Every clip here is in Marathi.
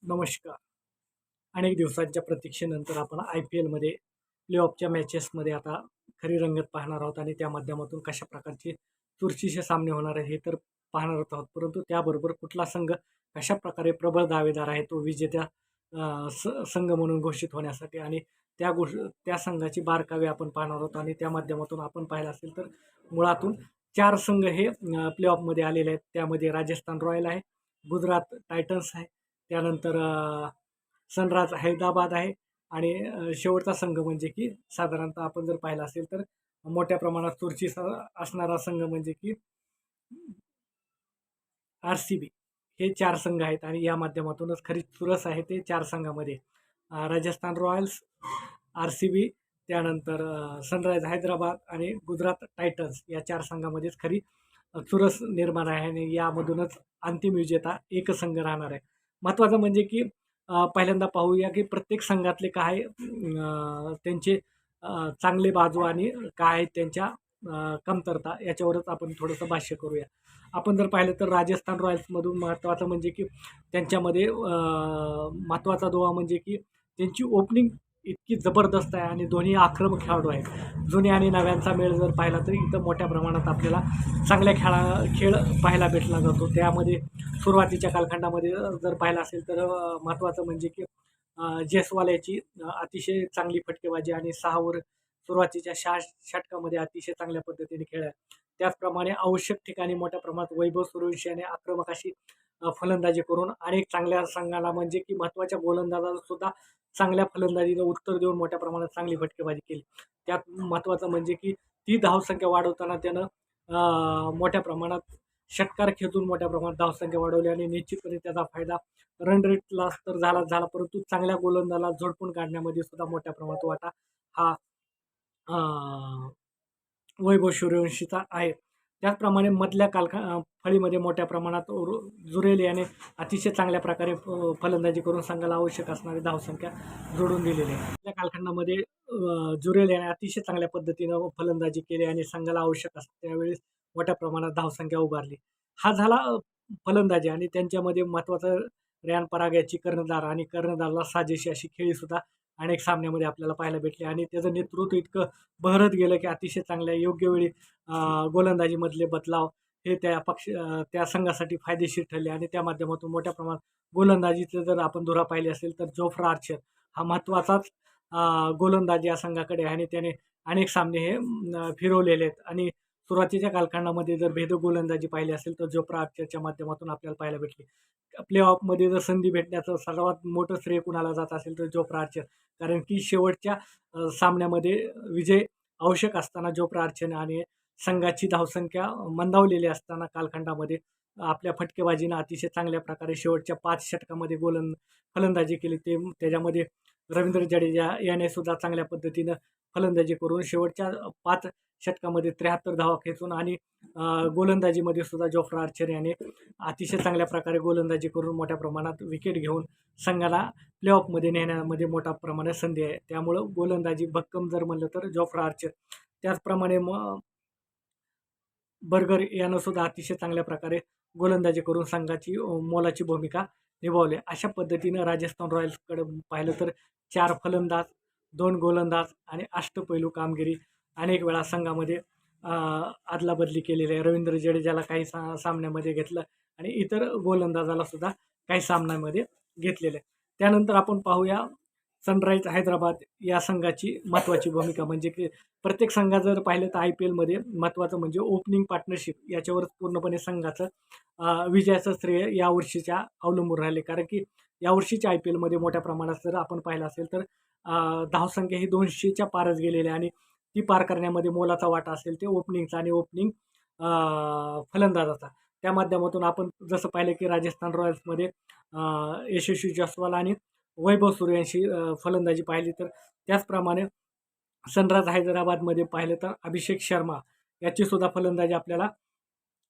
नमस्कार. अनेक दिवसांच्या प्रतीक्षेनंतर आपण IPLमध्ये प्लेऑफच्या मॅचेसमध्ये आता खरी रंगत पाहणार आहोत आणि त्या माध्यमातून कशा प्रकारचे चुरशीचे सामने होणार आहे हे तर पाहणारच आहोत. परंतु त्याबरोबर कुठला संघ कशाप्रकारे प्रबळ दावेदार आहे तो विजेत्या संघ म्हणून घोषित होण्यासाठी आणि त्या संघाची बारकावे आपण पाहणार आहोत आणि त्या माध्यमातून आपण पाहिलं असेल तर मुळातून 4 संघ हे प्लेऑफमध्ये आलेले आहेत. त्यामध्ये राजस्थान रॉयल आहे, गुजरात टायटन्स आहे, त्यानंतर सनरायझ हैदराबाद आहे आणि शेवटचा संघ म्हणजे की साधारणतः आपण जर पाहिलं असेल तर मोठ्या प्रमाणात चुरशीचा असणारा संघ म्हणजे की RCB. हे 4 संघ आहेत आणि या माध्यमातूनच खरी चुरस आहे ते 4 संघामध्ये. राजस्थान रॉयल्स, RCB, त्यानंतर सनरायझ हैदराबाद आणि गुजरात टायटन्स या 4 संघामध्येच खरी चुरस निर्माण आहे आणि यामधूनच अंतिम विजेता एक संघ राहणार आहे. महत्त्वाचं म्हणजे की पहिल्यांदा पाहूया की प्रत्येक संघातले काय त्यांचे चांगले बाजू आणि काय त्यांच्या कमतरता याच्यावरच आपण थोडंसं भाष्य करूया. आपण जर पाहिलं तर राजस्थान रॉयल्समधून महत्त्वाचं म्हणजे की त्यांच्यामध्ये महत्त्वाचा दुवा म्हणजे की त्यांची ओपनिंग इतकी जबरदस्त आहे आणि दोन्ही आक्रमक खेळाडू आहेत. जुन्या आणि नव्यांचा मेळ जर पाहिला तर इथं मोठ्या प्रमाणात आपल्याला चांगल्या खेळ पाहायला भेटला जातो. त्यामध्ये सुरुवातीच्या कालखंडामध्ये जर पाहिलं असेल तर महत्त्वाचं म्हणजे की जयस्वाल याची अतिशय चांगली फटकेबाजी आणि 6 ओव्हर सुरुवातीच्या षटकामध्ये अतिशय चांगल्या पद्धतीने खेळला. त्याचप्रमाणे आवश्यक ठिकाणी मोठ्या प्रमाणात वैभव सूर्यवंशी याने आक्रमक अशी फलंदाजी करून अनेक चांगल्या संघाला म्हणजे की महत्त्वाच्या गोलंदाजाला सुद्धा चांगल्या फलंदाजीनं उत्तर देऊन मोठ्या प्रमाणात चांगली फटकेबाजी केली. त्यात महत्त्वाचं म्हणजे की ती धावसंख्या वाढवताना त्यानं मोठ्या प्रमाणात षटकार खेचून मोठ्या प्रमाणात धावसंख्या वाढवली आणि निश्चितपणे त्याचा फायदा रन रेटला तर झाला, परंतु चांगल्या गोलंदाजाला झोडपून काढण्यामध्ये सुद्धा मोठ्या प्रमाणात वाटा हा वैभव सूर्यवंशीचा आहे. त्याचप्रमाणे मधल्या फळीमध्ये मोठ्या प्रमाणात जुरेल याने अतिशय चांगल्या प्रकारे फलंदाजी करून संघाला आवश्यक असणारी धावसंख्या जोडून दिलेली आहे. त्या कालखंडामध्ये जुरेल याने अतिशय चांगल्या पद्धतीनं फलंदाजी केली आणि संघाला आवश्यक असते त्यावेळेस मोठ्या प्रमाणात धावसंख्या उभारली. हा झाला फलंदाजी आणि त्यांच्यामध्ये महत्त्वाचं रॅन पराग याची कर्णधाराला साजेशी अशी खेळीसुद्धा अनेक सामन्यामध्ये आपल्याला पाहायला भेटली आणि त्याचं नेतृत्व इतकं बहरत गेलं की अतिशय चांगल्या योग्य वेळी गोलंदाजीमधले बदलाव हे त्या संघासाठी फायदेशीर ठरले आणि त्या माध्यमातून मोठ्या प्रमाणात गोलंदाजीचं जर आपण धुरा पाहिली असेल तर जोफ्रा आर्चर हा महत्त्वाचाच गोलंदाज या संघाकडे आहे आणि त्याने अनेक सामने हे फिरवलेले आहेत आणि सुरुवातीच्या कालखंडामध्ये जर भेदक गोलंदाजी पाहिली असेल तर जोफ्रा आर्चरच्या माध्यमातून आपल्याला पाहायला भेटली. प्ले ऑफमध्ये जर संधी भेटण्याचं सर्वात मोठं श्रेय कुणाला जात असेल तर जोफ्रा आर्चर, कारण की शेवटच्या सामन्यामध्ये विजय आवश्यक असताना जोफ्रा आर्चरने आणि संघाची धावसंख्या मंदावलेली असताना कालखंडामध्ये आपल्या फटकेबाजीनं अतिशय चांगल्या प्रकारे शेवटच्या 5 षटकामध्ये फलंदाजी केली. त्याच्यामध्ये रवींद्र जडेजा याने सुद्धा चांगल्या पद्धतीनं फलंदाजी करून शेवटच्या 5 षटकामध्ये 73 धावा खेचून आणि गोलंदाजीमध्ये सुद्धा जोफ्रा आर्चर याने अतिशय चांगल्या प्रकारे गोलंदाजी करून मोठ्या प्रमाणात विकेट घेऊन संघाला प्लेऑफमध्ये नेण्यामध्ये मोठ्या प्रमाणात संधी आहे. त्यामुळं गोलंदाजी भक्कम जर म्हणलं तर जोफ्रा आर्चर. त्याचप्रमाणे बर्गर यानं सुद्धा अतिशय चांगल्या प्रकारे गोलंदाजी करून संघाची मोलाची भूमिका निभावली. अशा पद्धतीनं राजस्थान रॉयल्सकडे पाहिलं तर 4 फलंदाज, 2 गोलंदाज आणि अष्टपैलू कामगिरी अनेक वेळा संघामध्ये अदलाबदली केलेली आहे. रवींद्र जडेजाला काही सामन्यामध्ये घेतलं आणि इतर गोलंदाजाला सुद्धा काही सामन्यामध्ये घेतलेलं आहे. त्यानंतर आपण पाहूया सनरायझ हैदराबाद या संघाची महत्त्वाची भूमिका म्हणजे की प्रत्येक संघात जर पाहिलं तर IPLमध्ये महत्त्वाचं म्हणजे ओपनिंग पार्टनरशिप याच्यावरच पूर्णपणे संघाचं विजयाचं श्रेय यावर्षीच्या अवलंबून राहिले. कारण की यावर्षीच्या IPLमध्ये मोठ्या प्रमाणात जर आपण पाहिलं असेल तर धावसंख्या ही 200च्या पारच गेलेली आहे आणि ती पार करण्यामध्ये मोलाचा वाटा असेल ते ओपनिंगचा आणि ओपनिंग फलंदाजाचा. त्या माध्यमातून आपण जसं पाहिलं की राजस्थान रॉयल्समध्ये यशस्वी जयस्वाल आणि वैभव सूर्यवंशी फलंदाजी पाहिली तर त्याचप्रमाणे सनरायझ हैदराबादमध्ये पाहिलं तर अभिषेक शर्मा याची सुद्धा फलंदाजी आपल्याला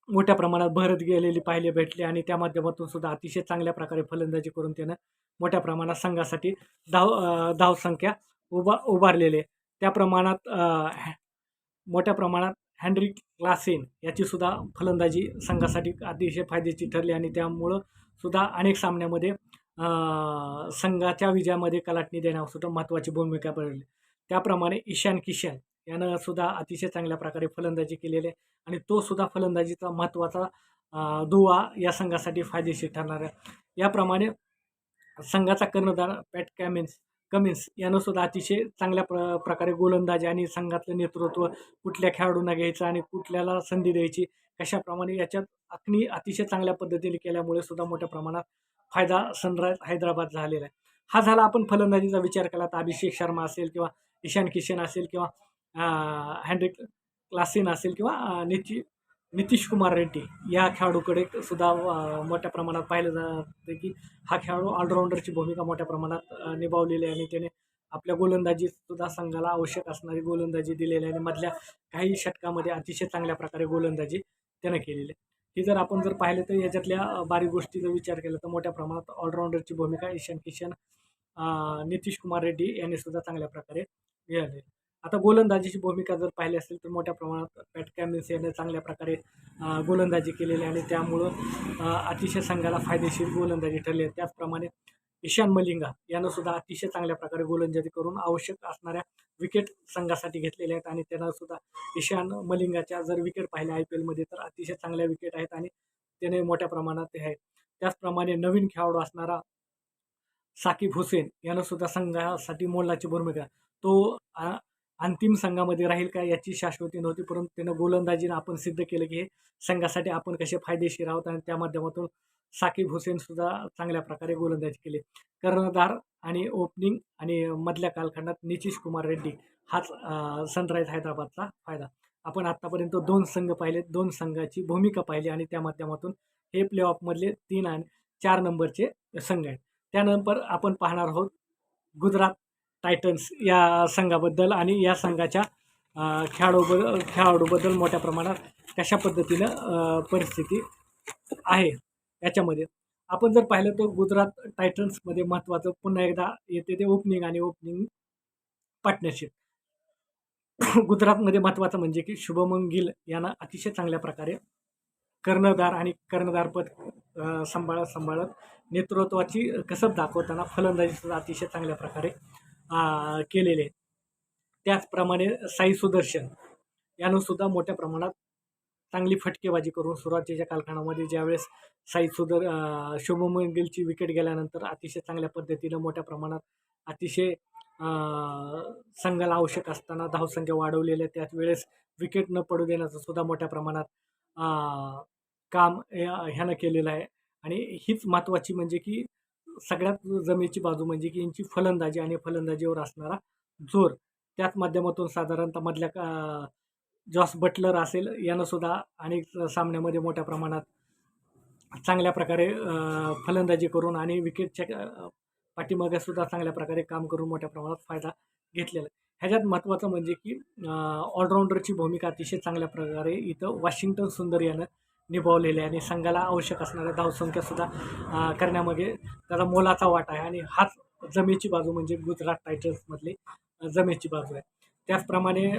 मोठ्या प्रमाणात भरत गेलेली पाहायला भेटली आणि त्या माध्यमातून सुद्धा अतिशय चांगल्या प्रकारे फलंदाजी करून त्यानं मोठ्या प्रमाणात संघासाठी धावसंख्या उभारलेली आहे. त्या प्रमाणात मोठ्या प्रमाणात हेनरिक क्लासेन याची सुद्धा फलंदाजी संघासाठी अतिशय फायद्याची ठरली आणि त्यामुळं सुद्धा अनेक सामन्यामध्ये संघाच्या विजयामध्ये कलाटणी देण्यासाठी महत्त्वाची भूमिका बजावली. त्याप्रमाणे ईशान किशन यानं सुद्धा अतिशय चांगल्या प्रकारे फलंदाजी केलेली आहे आणि तो सुद्धा फलंदाजीचा महत्त्वाचा दुवा या संघासाठी फायदेशीर ठरणार आहे. याप्रमाणे संघाचा कर्णधार पॅट कमिन्स यानं सुद्धा अतिशय चांगल्या प्रकारे गोलंदाजी आणि संघातलं नेतृत्व कुठल्या खेळाडूंना घ्यायचं आणि कुठल्याला संधी द्यायची कशाप्रमाणे याच्यात अतिशय चांगल्या पद्धतीने केल्यामुळे सुद्धा मोठ्या प्रमाणात फायदा सनरायझ हैदराबाद झालेला आहे. हा झाला आपण फलंदाजीचा विचार केला तर अभिषेक शर्मा असेल किंवा ईशान किशन असेल किंवा हॅन्ड्रिक क्लासेन असेल किंवा नितीश कुमार रेड्डी या खेळाडूकडे सुद्धा मोठ्या प्रमाणात पाहिलं जातं की हा खेळाडू ऑलराऊंडरची भूमिका मोठ्या प्रमाणात निभावलेली आहे आणि त्याने आपल्या गोलंदाजीत सुद्धा संघाला आवश्यक असणारी गोलंदाजी दिलेली आहे आणि मधल्या काही षटकामध्ये अतिशय चांगल्या प्रकारे गोलंदाजी त्यानं केलेली आहे. हे जर आपण पाहिलं तर याच्यातल्या बारीक गोष्टी जर विचार केला तर मोठ्या प्रमाणात ऑलराऊंडरची भूमिका ईशान किशन, नितीश कुमार रेड्डी यांनी सुद्धा चांगल्या प्रकारे घेतली. आता गोलंदाजीची भूमिका जर पाहिली असेल तर मोठ्या प्रमाणात पॅट कमिन्स याने चांगल्या प्रकारे गोलंदाजी केलेली आहे आणि त्यामुळं अतिशय संघाला फायदेशीर गोलंदाजी ठरली आहे. त्याचप्रमाणे ईशान मलिंगा यानं सुद्धा अतिशय चांगल्या प्रकारे गोलंदाजी करून आवश्यक असणाऱ्या विकेट संघासाठी घेतलेल्या आहेत आणि त्यानं सुद्धा ईशान मलिंगाच्या जर विकेट पाहिल्या IPLमध्ये तर अतिशय चांगल्या विकेट आहेत आणि त्याने मोठ्या प्रमाणात ते आहेत. त्याचप्रमाणे नवीन खेळाडू असणारा साकिब हुसेन यानं सुद्धा संघासाठी मोलाची भूमिका तो अंतिम संघामध्ये राहील का याची शाश्वती नव्हती, परंतु त्यानं गोलंदाजीनं आपण सिद्ध केलं की हे संघासाठी आपण कसे फायदेशीर आहोत आणि त्या माध्यमातून साकिब हुसेन सुद्धा चांगल्या प्रकारे गोलंदाजी केली. कर्णधार आणि ओपनिंग आणि मधल्या कालखंडात नितीश कुमार रेड्डी हाच सनरायझ हैदराबादचा फायदा. आपण आत्तापर्यंत 2 संघ पाहिले, 2 संघाची भूमिका पाहिली आणि त्या माध्यमातून हे प्लेऑफमधले 3 आणि 4 नंबरचे संघ आहेत. त्यानंतर आपण पाहणार आहोत गुजरात टायटन्स या संघाबद्दल आणि या संघाच्या खेळाडूबद्दल मोठ्या प्रमाणात कशा पद्धतीनं परिस्थिती आहे याच्यामध्ये. आपण जर पाहिलं तर गुजरात टायटन्समध्ये महत्त्वाचं पुन्हा एकदा येते ते ओपनिंग आणि ओपनिंग पार्टनरशिप. गुजरातमध्ये महत्त्वाचं म्हणजे की शुभमन गिल यांना अतिशय चांगल्या प्रकारे कर्णधार आणि कर्णधारपद सांभाळत नेतृत्वाची कसब दाखवताना फलंदाजीसुद्धा अतिशय चांगल्या प्रकारे केलेले. त्याचप्रमाणे साई सुदर्शन यानं सुद्धा मोठ्या प्रमाणात चांगली फटकेबाजी करून सुरुवातीच्या कालखंडामध्ये ज्यावेळेस शुभमन गिलची विकेट गेल्यानंतर अतिशय चांगल्या पद्धतीनं मोठ्या प्रमाणात अतिशय संघाला आवश्यक असताना धावसंख्या वाढवलेल्या त्याच वेळेस विकेट न पडू देण्याचं सुद्धा मोठ्या प्रमाणात काम ह्यानं केलेलं आहे. आणि हीच महत्त्वाची म्हणजे की सगळ्यात जमेची बाजू म्हणजे की यांची फलंदाजी आणि फलंदाजीवर असणारा जोर. त्याच माध्यमातून साधारणतः मधल्या जॉस बटलर असेल यानं सुद्धा अनेक सामन्यामध्ये मोठ्या प्रमाणात चांगल्या प्रकारे फलंदाजी करून आणि विकेटच्या पाठीमागे सुद्धा चांगल्या प्रकारे काम करून मोठ्या प्रमाणात फायदा घेतलेला. ह्याच्यात महत्त्वाचं म्हणजे की ऑलराऊंडरची भूमिका अतिशय चांगल्या प्रकारे इथं वॉशिंग्टन सुंदर यानं निभावलेले आणि संघाला आवश्यक असणाऱ्या धावसंख्यासुद्धा करण्यामागे त्याचा मोलाचा वाटा आहे आणि हाच जमेची बाजू म्हणजे गुजरात टायटन्समधली जमेची बाजू आहे. त्याचप्रमाणे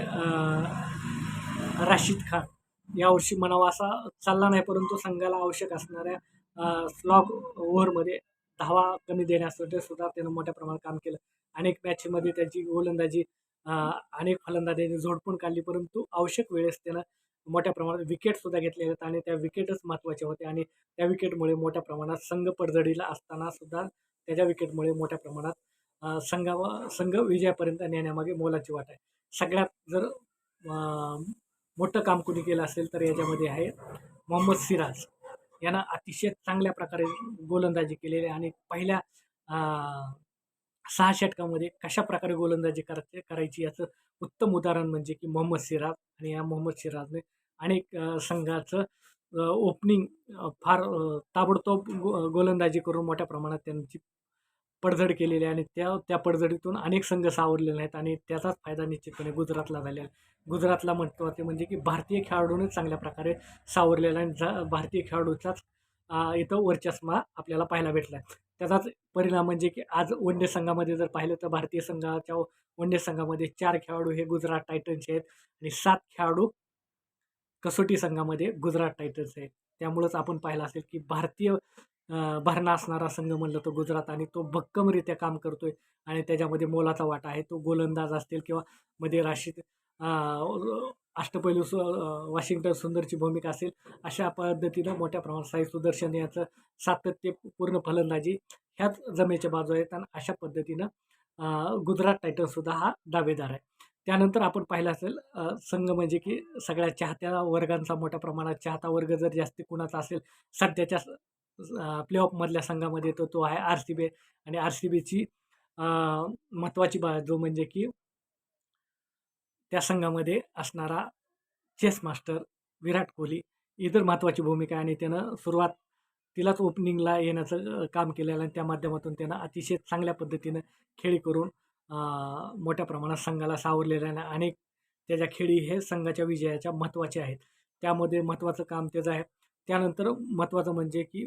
राशिद खान यावर्षी म्हणावा असा चालला नाही, परंतु संघाला आवश्यक असणाऱ्या स्लॉग ओव्हरमध्ये धावा कमी देण्यासाठी सुद्धा त्यानं मोठ्या प्रमाणात काम केलं. अनेक मॅचमध्ये त्याची गोलंदाजी अनेक फलंदाजांनी झोडपून काढली, परंतु आवश्यक वेळेस त्यानं मोठ्या प्रमाणात विकेटसुद्धा घेतलेल्या आहेत आणि त्या विकेटच महत्त्वाचे होते आणि त्या विकेटमुळे मोठ्या प्रमाणात संघ पडझडीला असताना सुद्धा त्याच्या विकेटमुळे मोठ्या प्रमाणात संघ विजयापर्यंत नेण्यामागे मोलाची वाट आहे. सगळ्यात जर मोठं काम कुणी केलं असेल तर याच्यामध्ये आहे मोहम्मद सिराज यांना अतिशय चांगल्या प्रकारे गोलंदाजी केलेली आहे आणि पहिल्या 6 षटकामध्ये कशा प्रकारे गोलंदाजी करायची याचं उत्तम उदाहरण म्हणजे की मोहम्मद सिराज. आणि या मोहम्मद सिराजने अनेक संघाचं ओपनिंग फार ताबडतोब गोलंदाजी करून मोठ्या प्रमाणात त्यांची पडझड केलेली आहे आणि त्या पडझडीतून अनेक संघ सावरलेले आहेत आणि त्याचाच फायदा निश्चितपणे गुजरातला झालेला आहे. गुजरातला महत्त्वाचे म्हणजे की भारतीय खेळाडूने चांगल्या प्रकारे सावरलेला आणि भारतीय खेळाडूचाच इथं वर्चस्व आपल्याला पाहायला भेटला आहे. त्याचाच परिणाम म्हणजे की आज वन डे संघामध्ये जर पाहिलं तर भारतीय संघाच्या वन डे संघामध्ये 4 खेळाडू हे गुजरात टायटन्सचे आहेत आणि 7 खेळाडू कसोटी संघामध्ये गुजरात टायटन्स आहेत. त्यामुळंच आपण पाहिलं असेल की भारतीय भरणा असणारा संघ म्हणलं तर गुजरात, आणि तो भक्कमरित्या काम करतोय आणि त्याच्यामध्ये मोलाचा वाटा आहे. तो गोलंदाज असतील किंवा मध्ये राशीद अष्टपैलू वॉशिंग्टन सुंदरची भूमिका असेल, अशा पद्धतीनं मोठ्या प्रमाणात साई सुदर्शन याचं सातत्यपूर्ण फलंदाजी ह्याच जमेच्या बाजू आहेत, आणि अशा पद्धतीनं गुजरात टायटन्ससुद्धा हा दावेदार आहे. त्यानंतर आपण पाहिलं असेल संघ म्हणजे की सगळ्या चाहत्या वर्गांचा मोठ्या प्रमाणात चाहता वर्ग जर जास्ती कुणाचा असेल सध्याच्या प्लेऑफमधल्या संघामध्ये, तो आहे RCB. आणि RCBची महत्त्वाची बाजू म्हणजे की त्या संघामध्ये असणारा चेस मास्टर विराट कोहली ही तर महत्त्वाची भूमिका आहे, आणि त्यानं सुरुवातीलाच ओपनिंगला येण्याचं काम केलेलं आणि त्या माध्यमातून त्यानं अतिशय चांगल्या पद्धतीनं खेळी करून मोठ्या प्रमाणात संघाला सावरलेलं आहे. अनेक त्याच्या खेळी हे संघाच्या विजयाच्या महत्त्वाचे आहेत. त्यामध्ये महत्त्वाचं काम त्याचं आहे. त्यानंतर महत्त्वाचं म्हणजे की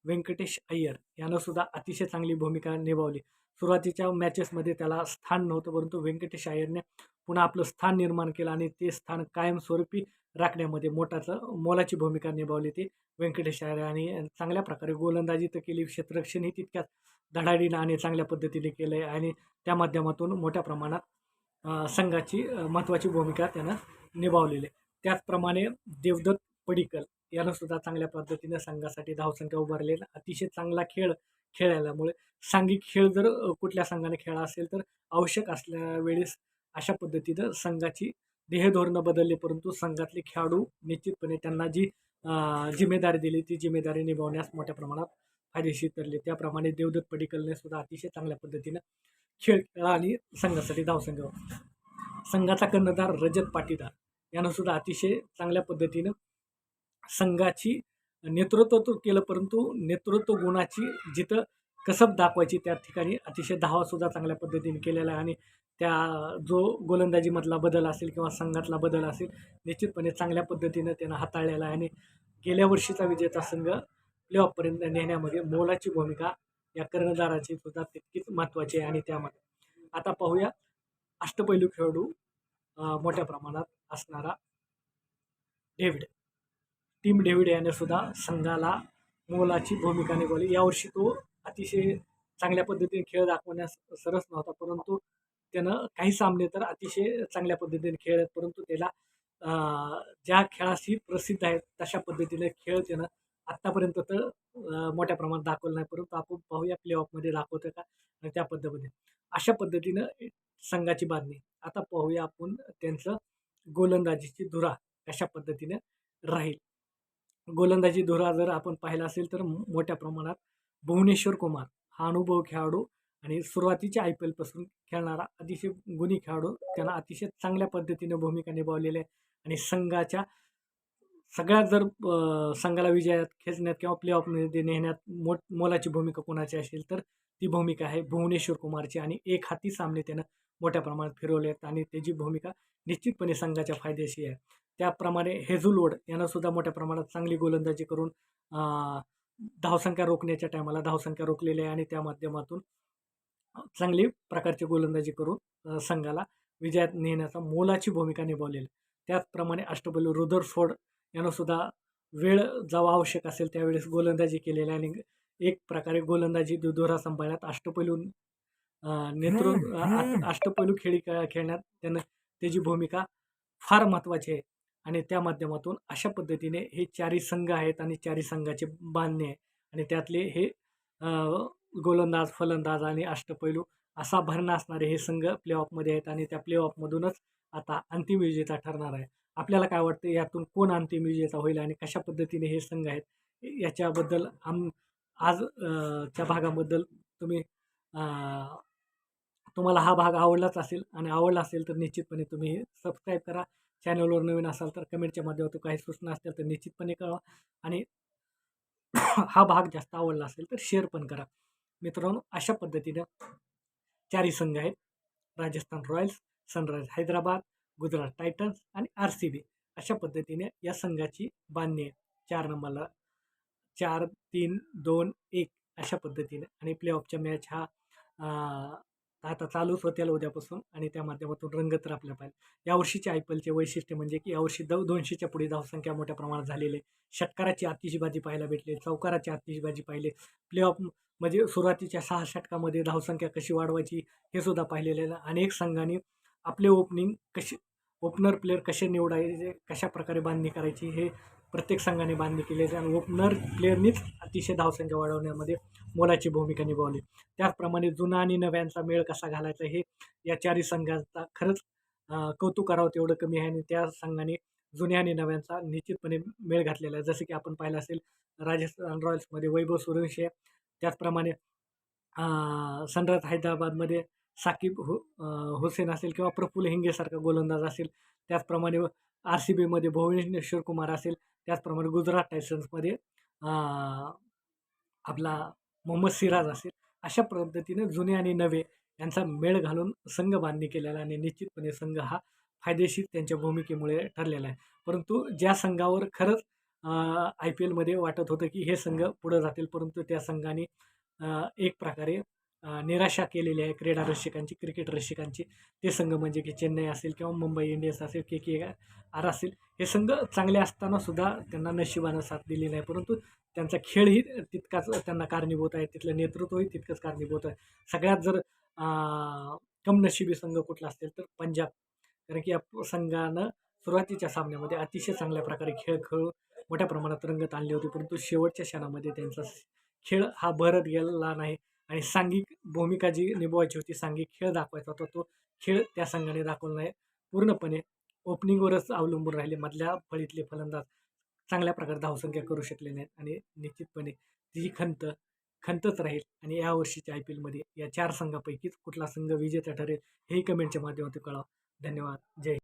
व्यंकटेश अय्यर यानं सुद्धा अतिशय चांगली भूमिका निभावली. सुरुवातीच्या मॅचेसमध्ये त्याला स्थान नव्हतं, परंतु व्यंकटेश अय्यरने पुन्हा आपलं स्थान निर्माण केलं आणि ते स्थान कायमस्वरूपी राखण्यामध्ये मोलाची भूमिका निभावली ती व्यंकटेश अय्यर. आणि चांगल्या प्रकारे गोलंदाजी तर केली, क्षेत्ररक्षणही तितक्याच धडाडीनं आणि चांगल्या पद्धतीने केलं आहे, आणि त्या माध्यमातून मोठ्या प्रमाणात संघाची महत्त्वाची भूमिका त्यानं निभावलेली आहे. त्याचप्रमाणे देवदत्त पडिक्कल यानं सुद्धा चांगल्या पद्धतीनं संघासाठी धावसंख्या उभारली. अतिशय चांगला खेळ खेळल्यामुळे सांघिक खेळ जर कुठल्या संघाने खेळला असेल तर आवश्यक असल्या वेळेस अशा पद्धतीनं संघाची ध्येयधोरणं बदलली, परंतु संघातले खेळाडू निश्चितपणे त्यांना जी जिम्मेदारी दिली ती जिम्मेदारी निभावण्यास मोठ्या प्रमाणात फायदेशीर ठरले. त्याप्रमाणे देवदत्त पडिक्कलने सुद्धा अतिशय चांगल्या पद्धतीनं खेळ खेळला आणि संघासाठी धावसंख्या. संघाचा कर्णधार रजत पाटीदार यानं सुद्धा अतिशय चांगल्या पद्धतीनं संघाची नेतृत्व तर केलं, परंतु नेतृत्व गुणाची जिथं कसब दाखवायची त्या ठिकाणी अतिशय धावासुद्धा चांगल्या पद्धतीने केलेला आहे. आणि त्या जो गोलंदाजीमधला बदल असेल किंवा संघातला बदल असेल निश्चितपणे चांगल्या पद्धतीनं त्यानं हाताळलेला आहे, आणि गेल्या वर्षीचा विजेता संघ प्लेऑफपर्यंत नेण्यामध्ये मोलाची भूमिका या कर्णधाराची सुद्धा तितकीच महत्त्वाची आहे. आणि त्यामध्ये आता पाहूया अष्टपैलू खेळाडू मोठ्या प्रमाणात असणारा टीम डेव्हिड याने सुद्धा संघाला मोलाची भूमिका निभावली. यावर्षी तो अतिशय चांगल्या पद्धतीने खेळ दाखवण्यास सरस नव्हता, परंतु त्यानं काही सामने तर अतिशय चांगल्या पद्धतीने खेळत, परंतु त्याला ज्या खेळाशी प्रसिद्ध आहेत तशा पद्धतीने खेळ त्यानं आत्तापर्यंत तर मोठ्या प्रमाणात दाखवलं नाही, परंतु आपण पाहूया प्लेऑफमध्ये दाखवतं का, आणि त्या पद्धतीने अशा पद्धतीनं संघाची बांधणी. आता पाहूया आपण त्यांचं गोलंदाजीची धुरा कशा पद्धतीने राहील. गोलंदाजी धुरा जर आपण पाहिला असेल तर मोठ्या प्रमाणात भुवनेश्वर कुमार हा अनुभव खेळाडू आणि सुरुवातीच्या IPL पासून खेळणारा अतिशय गुणी खेळाडू, त्यांना अतिशय चांगल्या पद्धतीने भूमिका निभावलेली आहे. आणि संघाच्या सगळ्यात जर संघाला विजयात खेचण्यात किंवा प्लेऑफमध्ये नेण्यात मोलाची भूमिका कोणाची असेल तर ती भूमिका आहे भुवनेश्वर कुमारची. आणि एक हाती सामने त्यानं मोठ्या प्रमाणात फिरवले आहेत, आणि त्याची भूमिका निश्चितपणे संघाच्या फायदेशी आहे. त्याप्रमाणे हेझलवूड यानं सुद्धा मोठ्या प्रमाणात चांगली गोलंदाजी करून धावसंख्या रोखण्याच्या टायमाला धावसंख्या रोखलेली आहे, आणि त्या माध्यमातून चांगली प्रकारची गोलंदाजी करून संघाला विजयात नेण्याचा मोलाची भूमिका निभावलेली. त्याचप्रमाणे अष्टपैलू रुदरफोर्ड यानं सुद्धा वेळ जेव्हा आवश्यक असेल त्यावेळेस गोलंदाजी केलेली आहे, आणि एक प्रकारे गोलंदाजी धुरा सांभाळण्यात अष्टपैलू अष्टपैलू खेळण्यात त्यानं त्याची भूमिका फार महत्त्वाची आहे. आणि त्या माध्यमातून अशा पद्धतीने हे चारही संघ आहेत आणि चारही संघाचे बांधणे आहे, आणि त्यातले हे गोलंदाज, फलंदाज आणि अष्टपैलू असा भरणा असणारे हे संघ प्लेऑफमध्ये आहेत, आणि त्या प्लेऑफमधूनच आता अंतिम विजेता ठरणार आहे. आपल्याला काय वाटतं यातून कोण अंतिम विजेता होईल आणि कशा पद्धतीने हे संघ आहेत याच्याबद्दल आज च्या भागाबद्दल तुम्हाला हा भाग आवडलाच असेल, आणि आवडला असेल तर निश्चितपणे तुम्ही सबस्क्राईब करा. चॅनलवर नवीन असाल तर कमेंटच्या माध्यमातून काही सूचना असतील तर निश्चितपणे कळवा, आणि हा भाग जास्त आवडला असेल तर शेअर पण करा. मित्रांनो, अशा पद्धतीनं चारही संघ आहेत Rajasthan Royals, Sunrisers Hyderabad, Gujarat Titans आणि RCB. अशा पद्धतीने या संघाची बांधणी आहे 4 नंबरला 4-3-2-1 अशा पद्धतीने. आणि प्लेऑफच्या मॅच हा तर आता चालूच होतील उद्यापासून आणि त्या माध्यमातून रंगत आपल्या पाहिजे. यावर्षीच्या IPLचे वैशिष्ट्य म्हणजे की यावर्षी 200च्या पुढे धावसंख्या मोठ्या प्रमाणात झालेली आहे. षटकाराची आतिषबाजी पाहायला भेटली, चौकाराची आतिषबाजी पाहिली. प्लेऑफ म्हणजे सुरुवातीच्या 6 षटकामध्ये धावसंख्या कशी वाढवायची हे सुद्धा पाहिलेलं आहे. अनेक संघांनी आपले ओपनर प्लेयर कसे निवडायचे, कशाप्रकारे बांधणी करायची हे प्रत्येक संघाने बांधणी केली आहे आणि ओपनर प्लेयरनीच अतिशय धावसंख्या वाढवण्यामध्ये मोलाची भूमिका निभावली. त्याचप्रमाणे जुना आणि नव्यांचा मेळ कसा घालायचा हे या चारही संघांचा खरंच कौतुक करावं तेवढं कमी आहे आणि त्या संघाने जुन्या आणि नव्यांचा निश्चितपणे मेळ घातलेला आहे. जसं की आपण पाहिलं असेल राजस्थान रॉयल्समध्ये वैभव सूर्यवंशी आहे. त्याचप्रमाणे सनरायझर्स हैदराबादमध्ये हुसेन असेल किंवा प्रफुल्ल हिंगेसारखा गोलंदाज असेल. त्याचप्रमाणे RCBमध्ये भुवनेश्वर कुमार असेल. त्याचप्रमाणे गुजरात टायटन्समध्ये आपला मोहम्मद सिराज असेल. अशा पद्धतीने जुने आणि नवे यांचा मेळ घालून संघ बांधणी केलेला आणि निश्चितपणे संघ हा फायदेशीर त्यांच्या भूमिकेमुळे ठरलेला आहे. परंतु ज्या संघावर खरंच IPLमध्ये वाटत होतं की हे संघ पुढं जातील, परंतु त्या संघाने एक प्रकारे निराशा केलेली आहे क्रीडा रसिकांची, क्रिकेट रसिकांची. ते संघ म्हणजे की चेन्नई असेल किंवा मुंबई इंडियन्स असेल, KKR असेल. हे संघ चांगले असताना सुद्धा त्यांना नशिबानं साथ दिली नाही, परंतु त्यांचा खेळही तितकाच त्यांना कारणीभूत आहे, तिथलं नेतृत्वही तितकंच कारणीभूत आहे. सगळ्यात जर कमनशिबी संघ कुठला असेल तर पंजाब, कारण की या संघानं सुरुवातीच्या सामन्यामध्ये अतिशय चांगल्या प्रकारे खेळ खेळून मोठ्या प्रमाणात रंगत आणली होती, परंतु शेवटच्या क्षणामध्ये त्यांचा खेळ हा बहरत गेला नाही आणि सांघिक भूमिका जी निभवायची होती, सांघिक खेळ दाखवायचा होता, तो खेळ त्या संघाने दाखवला नाही. पूर्णपणे ओपनिंगवरच अवलंबून राहिले. मधल्या फळीतले फलंदाज चांगल्या प्रकारे धावसंख्या करू शकले नाहीत आणि निश्चितपणे ती खंतच राहील आणि यावर्षीच्या IPLमध्ये या 4 संघापैकीच कुठला संघ विजेता ठरेल हेही कमेंटच्या माध्यमातून कळवा. धन्यवाद. जय